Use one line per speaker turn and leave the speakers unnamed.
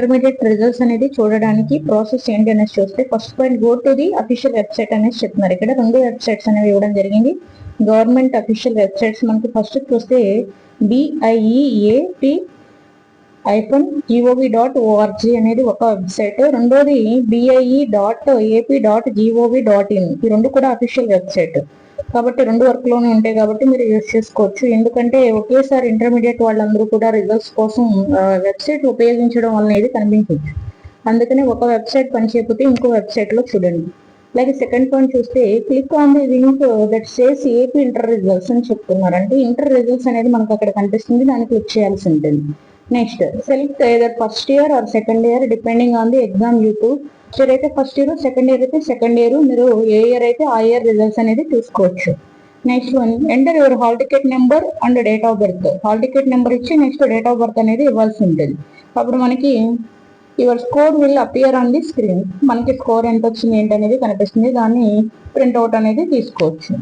Intermediate results అనేది చూడడానికి process ఏంటి అనేది చూస్తే first point go to the official website అనేది చెప్తున్నారు. ఇక్కడ 2 వెబ్సైట్స్ అనేవి ఇవ్వడం జరిగింది. గవర్నమెంట్ అఫీషియల్ వెబ్సైట్స్ మనకి ఫస్ట్ చూస్తే BIEAP-gov.org అనేది ఒక వెబ్సైట్, రెండోది BIE.AP.gov.in. ఈ రెండు కూడా అఫీషియల్ వెబ్సైట్ కాబట్టి 2 వర్క్ లోనే ఉంటాయి కాబట్టి మీరు యూజ్ చేసుకోవచ్చు. ఎందుకంటే ఒకేసారి ఇంటర్మీడియట్ వాళ్ళందరూ కూడా రిజల్ట్స్ కోసం వెబ్సైట్ ఉపయోగించడం వల్ల అనేది కనిపించవచ్చు. అందుకనే ఒక వెబ్సైట్ పనిచేయకపోతే ఇంకో వెబ్సైట్ లో చూడండి. అలాగే సెకండ్ పాయింట్ చూస్తే click on the link that says AP inter results అని చెప్తున్నారు. అంటే ఇంటర్ రిజల్ట్స్ అనేది మనకు అక్కడ కనిపిస్తుంది, దాన్ని క్లిక్ చేయాల్సి ఉంటుంది. Next select either first year are second year depending on the exam YouTube. First year అయితే ఫస్ట్ ఇయర్, సెకండ్ ఇయర్ అయితే సెకండ్ ఇయర్, మీరు ఏ ఇయర్ అయితే ఆ ఇయర్ రిజల్ట్స్ అనేది చూసుకోవచ్చు. Next one enter your hall ticket number and date of birth. Hall ticket number ఇచ్చి next date of birth అనేది ఇవ్వాల్సి ఉంటుంది. అప్పుడు మనకి your score will appear on the screen. మనకి స్కోర్ ఎంత వచ్చింది ఏంటి అనేది కనిపిస్తుంది, దాన్ని ప్రింట్అవుట్ అనేది తీసుకోవచ్చు.